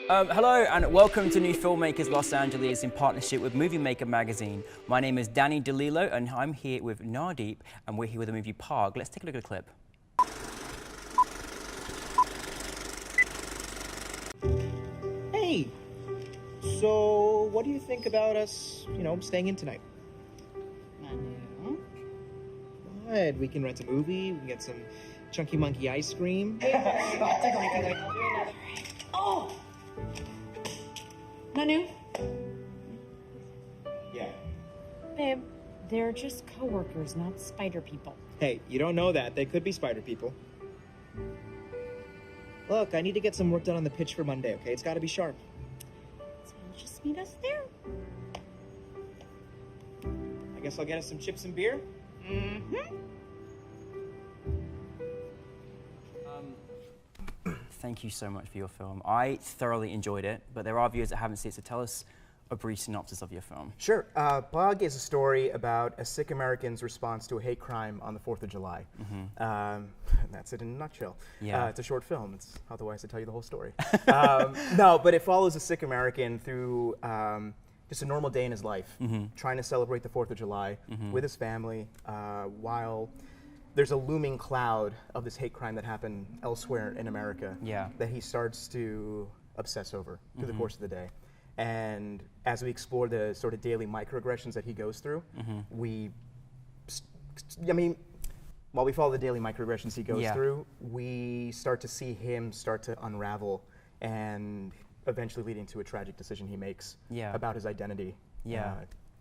Hello and welcome to New Filmmakers Los Angeles in partnership with Movie Maker magazine. My name is Danny DeLillo and I'm here with Nardeep and we're here with the movie Parg. Let's take a look at the clip. Hey, so what do you think about us, staying in tonight? What? We can rent a movie, we can get some Chunky Monkey ice cream. Oh! Nanu? Yeah. Babe, they're just coworkers, not spider people. Hey, you don't know that. They could be spider people. Look, I need to get some work done on the pitch for Monday, okay? It's gotta be sharp. So you'll just meet us there. I guess I'll get us some chips and beer? Mm-hmm. Thank you so much for your film. I thoroughly enjoyed it, but there are viewers that haven't seen it, so tell us a brief synopsis of your film. Sure. Parg is a story about a Sikh American's response to a hate crime on the 4th of July. That's it in a nutshell. Yeah. It's a short film. It's otherwise to tell you the whole story. No, but it follows a Sikh American through just a normal day in his life, trying to celebrate the 4th of July with his family, while there's a looming cloud of this hate crime that happened elsewhere in America that he starts to obsess over through the course of the day. And as we explore the sort of daily microaggressions that he goes through, while we follow the daily microaggressions he goes through, we start to see him start to unravel and eventually leading to a tragic decision he makes about his identity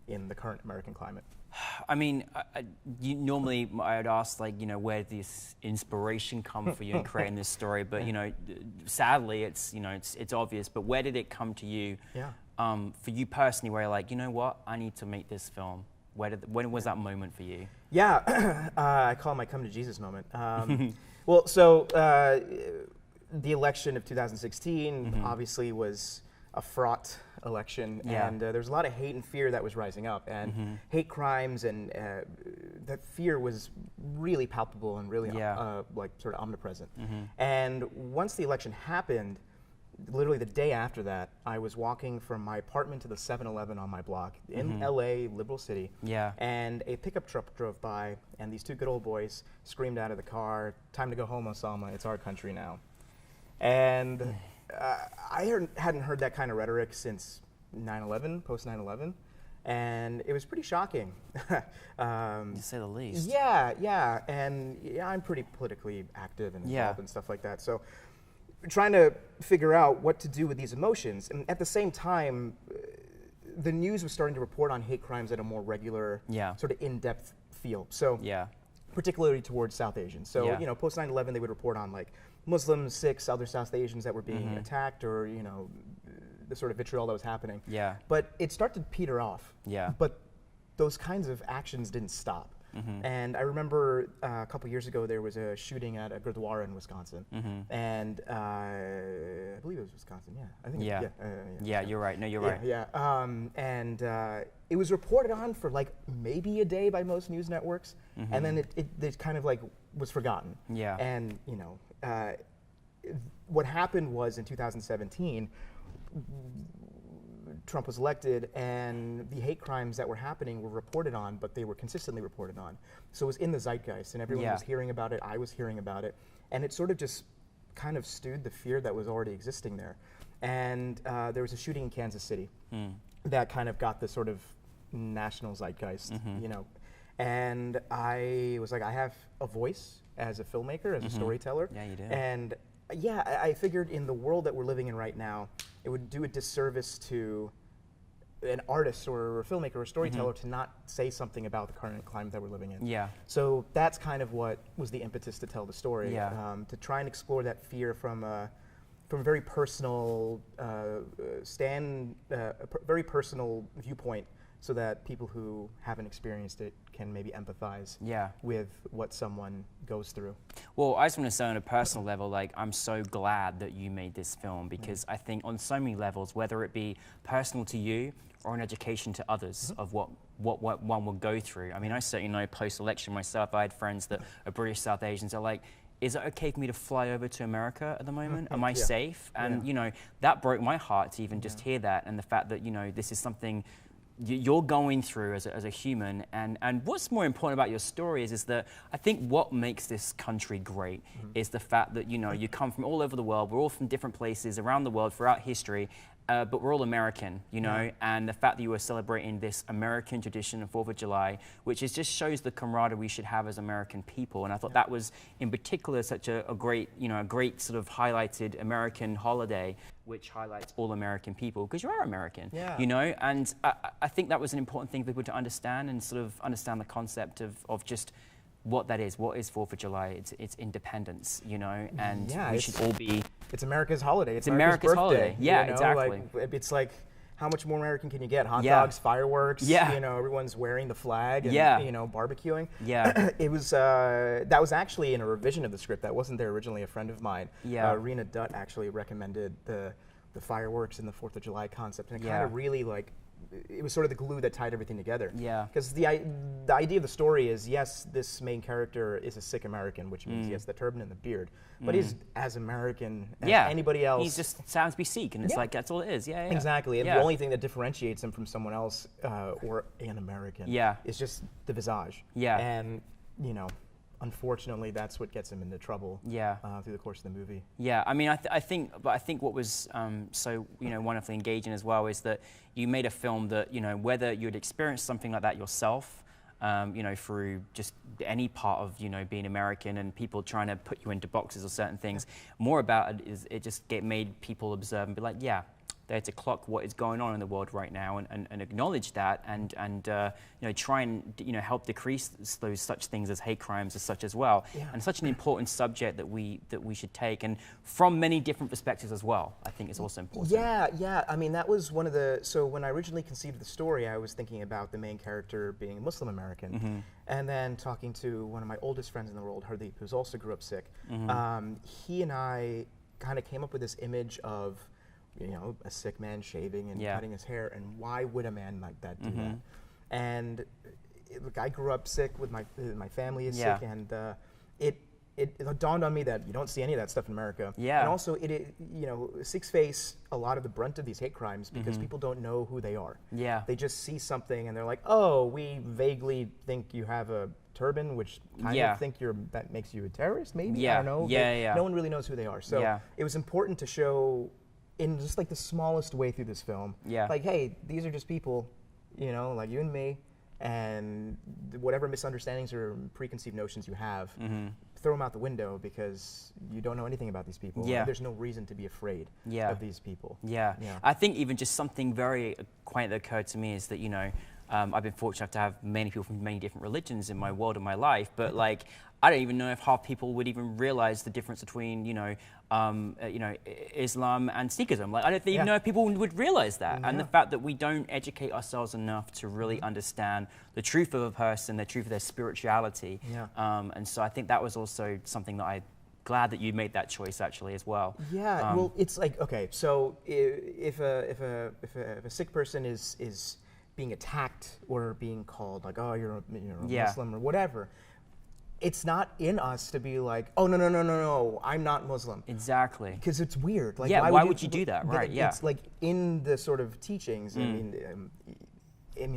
in the current American climate. I mean, normally I would ask, like, where did this inspiration come for you in creating this story? But sadly, it's obvious. But where did it come to you? For you personally, where you're like, you know what, I need to make this film. When was that moment for you? Yeah, I call it my come to Jesus moment. Well, so the election of 2016 obviously was a fraught election, and there was a lot of hate and fear that was rising up, and hate crimes, and that fear was really palpable and really like sort of omnipresent. And once the election happened, literally the day after that, I was walking from my apartment to the 7-Eleven on my block in LA, liberal city, and a pickup truck drove by, and these two good old boys screamed out of the car, "Time to go home, Osama, it's our country now." And I hadn't heard that kind of rhetoric since 9/11, post 9/11, and it was pretty shocking. To say the least. Yeah, and I'm pretty politically active and involved and stuff like that. So, trying to figure out what to do with these emotions, and at the same time, the news was starting to report on hate crimes at a more regular, sort of in-depth feel. So, particularly towards South Asians. So, post 9/11, they would report on like Muslims, Sikhs, other South Asians that were being attacked, or the sort of vitriol that was happening. But it started to peter off. But those kinds of actions didn't stop. And I remember a couple years ago there was a shooting at a Gurdwara in Wisconsin, and I believe it was Wisconsin. I think. You're right. No, you're right. And it was reported on for like maybe a day by most news networks, and then it kind of like was forgotten. And what happened was in 2017, Trump was elected, and the hate crimes that were happening were reported on, but they were consistently reported on. So it was in the zeitgeist, and everyone was hearing about it. I was hearing about it, and it sort of just kind of stewed the fear that was already existing there. And there was a shooting in Kansas City that kind of got the sort of national zeitgeist, And I was like, I have a voice as a filmmaker, as a storyteller. Yeah, you do. And I figured in the world that we're living in right now, it would do a disservice to an artist or a filmmaker or a storyteller to not say something about the current climate that we're living in. So that's kind of what was the impetus to tell the story, to try and explore that fear from a very personal very personal viewpoint, so that people who haven't experienced it can maybe empathize with what someone goes through. Well, I just want to say on a personal level, like, I'm so glad that you made this film, because I think on so many levels, whether it be personal to you or an education to others of what one will go through. I mean, I certainly know post-election myself, I had friends that are British South Asians are like, is it okay for me to fly over to America at the moment? Am I Yeah. safe? And Yeah. you know, that broke my heart to even just hear that, and the fact that, you know, this is something you're going through as a human. And what's more important about your story is that I think what makes this country great is the fact that, you know, you come from all over the world. We're all from different places around the world throughout history. But we're all American, you know, and the fact that you were celebrating this American tradition of 4th of July, which just shows the camaraderie we should have as American people. And I thought that was, in particular, such a great, you know, a great sort of highlighted American holiday, which highlights all American people, because you are American, you know. And I think that was an important thing for people to understand, and sort of understand the concept of just what that is. What is 4th of July? It's independence, you know, and we should all be. It's America's holiday. It's America's birthday, holiday. Yeah, you know? exactly. Like, it's like, how much more American can you get? Hot dogs, fireworks. Yeah. You know, everyone's wearing the flag and you know, barbecuing. Yeah. It was that was actually in a revision of the script that wasn't there originally. A friend of mine, Rena Dutt, actually recommended the fireworks and the 4th of July concept, and it kind of really like. It was sort of the glue that tied everything together. Yeah. Because the idea of the story is, yes, this main character is a Sikh American, which means he has the turban and the beard, but he's as American as anybody else. He just sounds to be Sikh, and it's like, that's all it is. Yeah. Exactly. And the only thing that differentiates him from someone else or an American is just the visage. Yeah. And, you know, unfortunately, that's what gets him into trouble through the course of the movie. Yeah, I mean, I think what was so, you know, wonderfully engaging as well is that you made a film that, you know, whether you'd experienced something like that yourself, you know, through just any part of, you know, being American and people trying to put you into boxes or certain things, more about it is it just made people observe and be like, yeah, there to clock what is going on in the world right now, and acknowledge that, and you know, try and, you know, help decrease those such things as hate crimes as such as well. And such an important subject that we should take, and from many different perspectives as well. I think it's also important. Yeah. I mean, that was one of the. So when I originally conceived the story, I was thinking about the main character being Muslim American, and then talking to one of my oldest friends in the world, Nardeep, who's also grew up Sikh. He and I kind of came up with this image of, you know, a Sikh man shaving and cutting his hair, and why would a man like that do that? And look, I grew up Sikh with my family is Sikh, and it dawned on me that you don't see any of that stuff in America. And also, you know, Sikhs face a lot of the brunt of these hate crimes because people don't know who they are. They just see something and they're like, oh, we vaguely think you have a turban, which kind of think that makes you a terrorist, maybe? I don't know. No one really knows who they are. So it was important to show, in just like the smallest way through this film, like, hey, these are just people, you know, like you and me, and whatever misunderstandings or preconceived notions you have, throw them out the window, because you don't know anything about these people. There's no reason to be afraid of these people. I think even just something very quaint that occurred to me is that, you know, I've been fortunate enough to have many people from many different religions in my world and my life, but like, I don't even know if half people would even realize the difference between, you know, Islam and Sikhism. Like, I don't even know if people would realize that. And the fact that we don't educate ourselves enough to really understand the truth of a person, the truth of their spirituality. And so I think that was also something that I'm glad that you made that choice actually as well. Well, it's like, okay, so if a Sikh person is being attacked or being called like, oh, you're a Muslim or whatever, it's not in us to be like, oh, no, I'm not Muslim. Exactly. Because it's weird. Like, why would you do that? Right, It's like in the sort of teachings, I mean,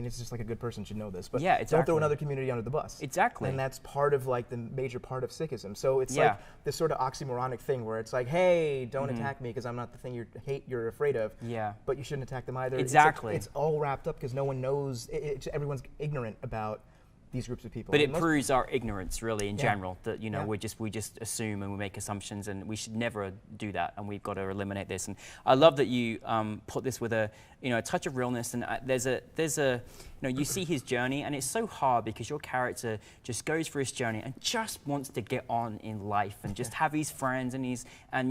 it's just like a good person should know this, but don't throw another community under the bus. Exactly. And that's part of like the major part of Sikhism. So it's like this sort of oxymoronic thing where it's like, hey, don't attack me because I'm not the thing you're afraid of. But you shouldn't attack them either. Exactly. It's all wrapped up because no one knows. Everyone's ignorant about these groups of people. But it proves our ignorance, really, in general, that, you know, we just assume and we make assumptions, and we should never do that, and we've got to eliminate this. And I love that you put this with a touch of realness, and there's a you know, you see his journey, and it's so hard because your character just goes through his journey and just wants to get on in life and just have his friends, and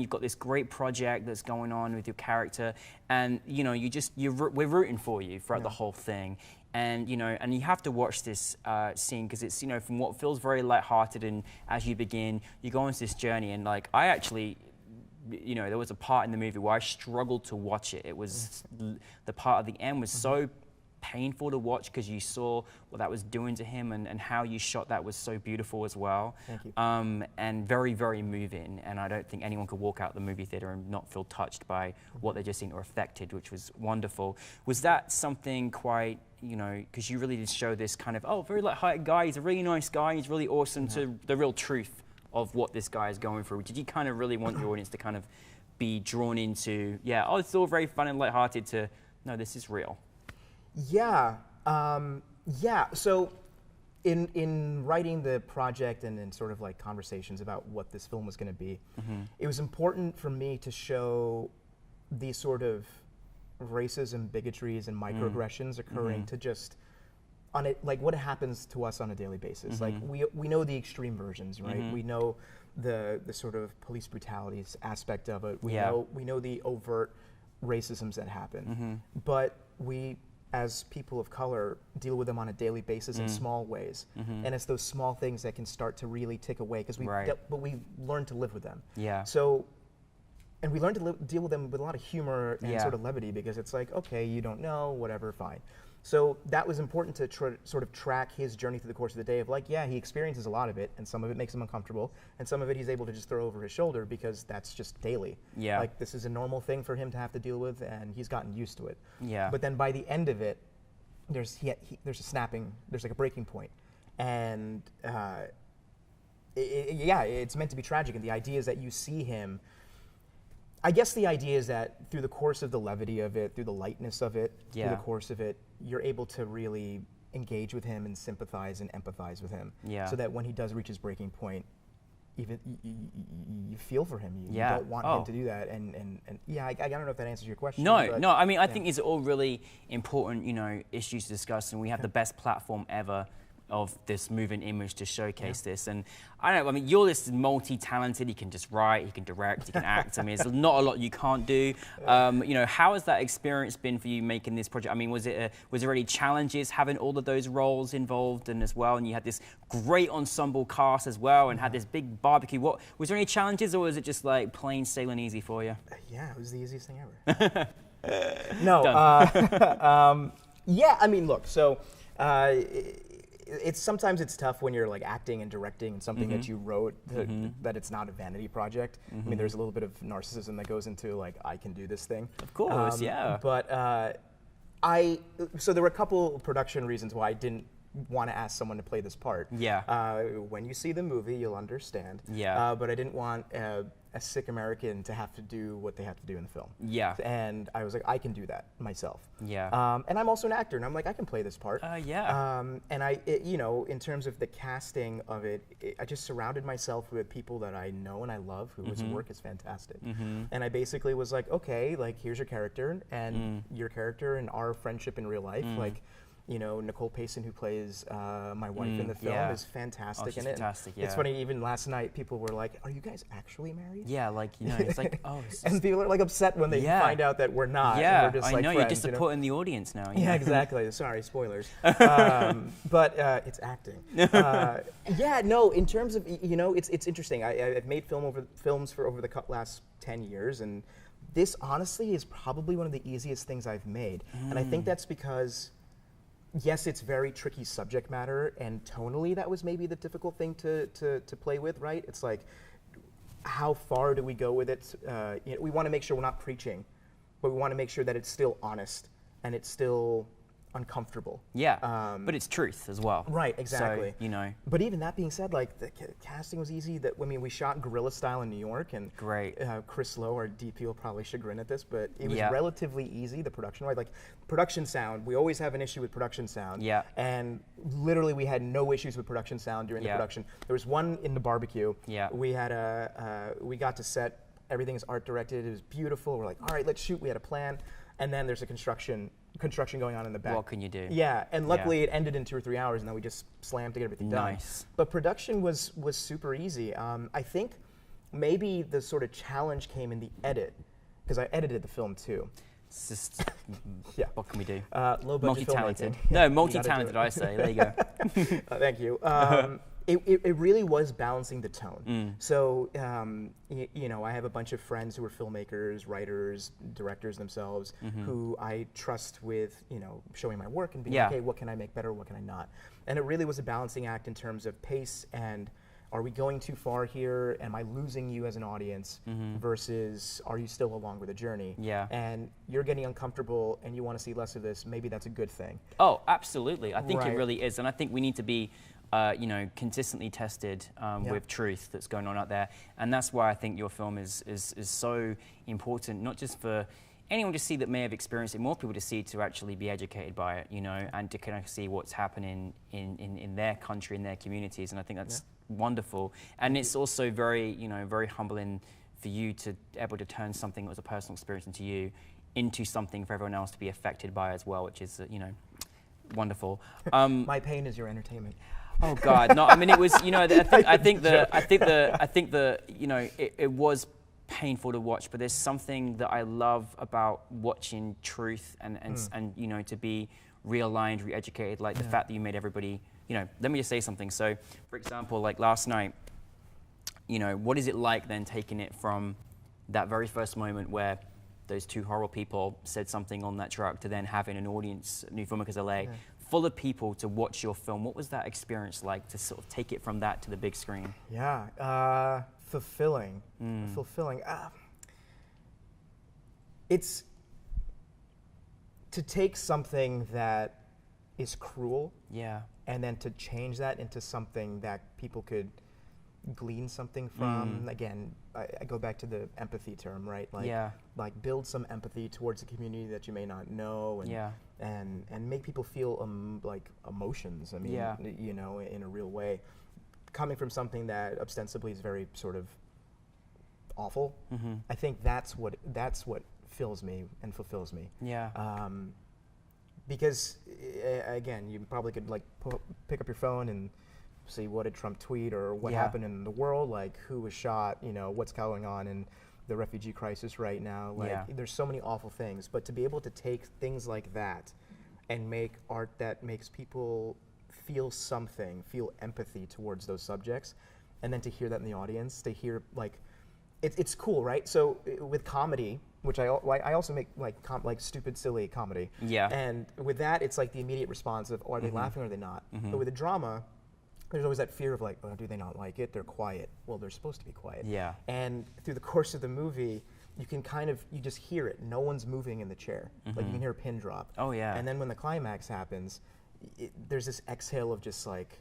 you've got this great project that's going on with your character, and you know, we're rooting for you throughout the whole thing. And you know, and you have to watch this scene because it's, you know, from what feels very lighthearted, and as you begin, you go on this journey, and like, I actually, you know, there was a part in the movie where I struggled to watch it. It was the part at the end was so painful to watch because you saw what that was doing to him, and how you shot that was so beautiful as well. Thank you. And very, very moving. And I don't think anyone could walk out the movie theater and not feel touched by what they just seen or affected, which was wonderful. Was that something quite, you know, because you really did show this kind of, oh, very light-hearted guy, he's a really nice guy, he's really awesome, to the real truth of what this guy is going through. Did you kind of really want your audience to kind of be drawn into, yeah, oh, it's all very fun and lighthearted, to, no, this is real? Yeah, yeah. So, in writing the project and in sort of like conversations about what this film was going to be, it was important for me to show these sort of racism, bigotries, and microaggressions occurring to just on it, like what happens to us on a daily basis. Like we know the extreme versions, right? We know the sort of police brutalities aspect of it. We know the overt racisms that happen, but we, as people of color, deal with them on a daily basis in small ways, and it's those small things that can start to really tick away because but we learn to live with them. Yeah. So, and we learn to deal with them with a lot of humor and sort of levity, because it's like, okay, you don't know, whatever, fine. So that was important to sort of track his journey through the course of the day of like, yeah, he experiences a lot of it, and some of it makes him uncomfortable, and some of it he's able to just throw over his shoulder because that's just daily. Yeah. Like, this is a normal thing for him to have to deal with, and he's gotten used to it. Yeah. But then by the end of it, there's a snapping, there's like a breaking point. And it's meant to be tragic, and the idea is that you see him, I guess the idea is that through the course of the levity of it, through the lightness of it, through the course of it, you're able to really engage with him and sympathize and empathize with him. So that when he does reach his breaking point, even you feel for him. You don't want him to do that. And yeah, I don't know if that answers your question. No, I mean, I think these are all really important, you know, issues to discuss, and we have the best platform ever of this moving image to showcase this. And I don't know, I mean, you're this multi-talented, you can just write, you can direct, you can act. I mean, there's not a lot you can't do. You know, how has that experience been for you making this project? I mean, was there any challenges having all of those roles involved and as well? And you had this great ensemble cast as well, and had this big barbecue. What was there any challenges, or was it just like plain sailing easy for you? Yeah, it was the easiest thing ever. No, yeah, I mean, look, so sometimes it's tough when you're like acting and directing and something that you wrote that it's not a vanity project. I mean, there's a little bit of narcissism that goes into like, I can do this thing. Of course, yeah. But so there were a couple production reasons why I didn't want to ask someone to play this part. Yeah. When you see the movie, you'll understand. Yeah. But I didn't want a sick American to have to do what they have to do in the film. Yeah. And I was like, I can do that myself. Yeah. And I'm also an actor, and I'm like, I can play this part. Yeah. And you know, in terms of the casting of it, I just surrounded myself with people that I know and I love, whose work is fantastic. And I basically was like, okay, like, here's your character, and your character and our friendship in real life, like, you know, Nicole Payson, who plays my wife in the film, is fantastic in it. Fantastic, yeah. It's funny, even last night, people were like, are you guys actually married? Yeah, like, you know, it's like, oh. It's and people are like upset when they find out that we're not. Yeah, and we're just, I like, know, friends, you're just supporting the audience now. Yeah, exactly. Sorry, spoilers. But it's acting. Yeah, no, in terms of, you know, it's interesting. I've made films for over the last 10 years, and this, honestly, is probably one of the easiest things I've made. And I think that's because, yes, it's very tricky subject matter, and tonally that was maybe the difficult thing to play with, right? It's like, how far do we go with it? You know, we want to make sure we're not preaching, but we want to make sure that it's still honest and it's still uncomfortable. Yeah, but it's truth as well. Right, exactly. So, you know. But even that being said, like, the casting was easy. I mean, we shot guerrilla style in New York, and Chris Lowe, our DP, will probably chagrin at this, but it was relatively easy, the production, right? Like, production sound, we always have an issue with production sound. Yeah. And literally, we had no issues with production sound during the production. There was one in the barbecue. Yeah. We had we got to set, everything is art directed, it was beautiful. We're like, all right, let's shoot, we had a plan. And then there's a construction going on in the back. What can you do? Yeah, and luckily it ended in 2 or 3 hours, and then we just slammed to get everything done. Nice. But production was super easy. I think maybe the sort of challenge came in the edit, because I edited the film too. It's just, what can we do? Low budget multi-talented. filmmaking. No, multi-talented, I say. There you go. Thank you. It really was balancing the tone. So, you know, I have a bunch of friends who are filmmakers, writers, directors themselves, who I trust with, you know, showing my work and being like, hey, what can I make better, what can I not? And it really was a balancing act in terms of pace and, are we going too far here? Am I losing you as an audience? Versus, are you still along with the journey? Yeah. And you're getting uncomfortable and you want to see less of this, maybe that's a good thing. Oh, absolutely. I think Right. it really is. And I think we need to be, you know, consistently tested with truth that's going on out there. And that's why I think your film is so important, not just for anyone to see that may have experienced it, more people to see, to actually be educated by it, you know, and to kind of see what's happening in their country, in their communities. And I think that's wonderful. And it's also very, you know, very humbling for you to be able to turn something that was a personal experience into you into something for everyone else to be affected by as well, which is, you know, wonderful. My pain is your entertainment. Oh God, no! I mean, it was, you know, I think the, you know, it was painful to watch, but there's something that I love about watching truth and you know, to be realigned, re-educated, like the fact that you made everybody, you know, let me just say something. So, for example, like last night, you know, what is it like then taking it from that very first moment where those two horrible people said something on that truck to then having an audience, NewFilmmakers LA, full of people to watch your film? What was that experience like to sort of take it from that to the big screen? Yeah, fulfilling. Fulfilling. It's to take something that is cruel, and then to change that into something that people could glean something from. Again, I go back to the empathy term, right? Like, like build some empathy towards a community that you may not know, and make people feel like emotions. I mean, you know, in a real way, coming from something that ostensibly is very sort of awful. I think that's what fills me and fulfills me. Because again, you probably could like pick up your phone and see what did Trump tweet or what happened in the world, like who was shot, you know, what's going on in the refugee crisis right now. Like there's so many awful things, but to be able to take things like that and make art that makes people feel something, feel empathy towards those subjects, and then to hear that in the audience, to hear like, it's cool, right? So with comedy, which I also make like stupid, silly comedy. And with that, it's like the immediate response of, oh, are they laughing or are they not? But with the drama, there's always that fear of like, oh, do they not like it? They're quiet. Well, they're supposed to be quiet. And through the course of the movie, you can you just hear it. No one's moving in the chair. Like you can hear a pin drop. And then when the climax happens, there's this exhale of just like,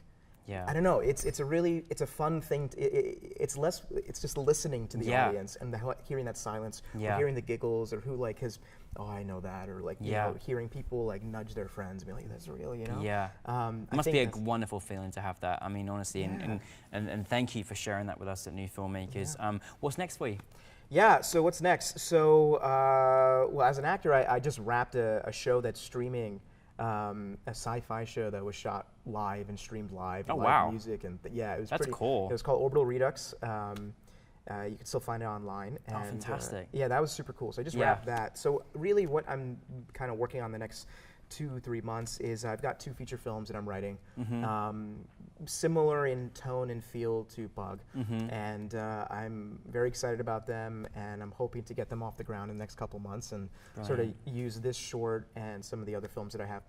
I don't know. It's a fun thing. It's just listening to the audience and hearing that silence, or hearing the giggles, or who like has, oh, I know that, or like you know, hearing people like nudge their friends and be like, that's real, you know. It must be a wonderful feeling to have that. I mean, honestly, and thank you for sharing that with us at New Filmmakers. What's next for you? So what's next? So well, as an actor, I just wrapped a show that's streaming. A sci-fi show that was shot live and streamed live. Live music and it was pretty cool. It was called Orbital Redux. You can still find it online. And, fantastic. That was super cool. So I just wrapped that. So really what I'm kind of working on the next 2-3 months is I've got 2 feature films that I'm writing, similar in tone and feel to Bug, and I'm very excited about them, and I'm hoping to get them off the ground in the next couple months and sort of use this short and some of the other films that I have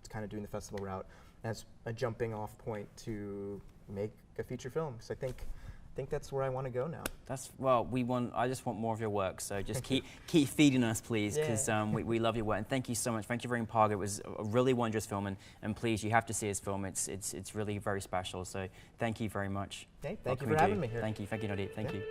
kind of doing the festival route as a jumping off point to make a feature film. So I think that's where I want to go now. I just want more of your work. So just keep feeding us, please, because we love your work. And thank you so much. Thank you very much. It was a really wondrous film, and please, you have to see his film. It's really very special. So thank you very much. Thank you for having me here. Thank you, Nardeep. Thank you.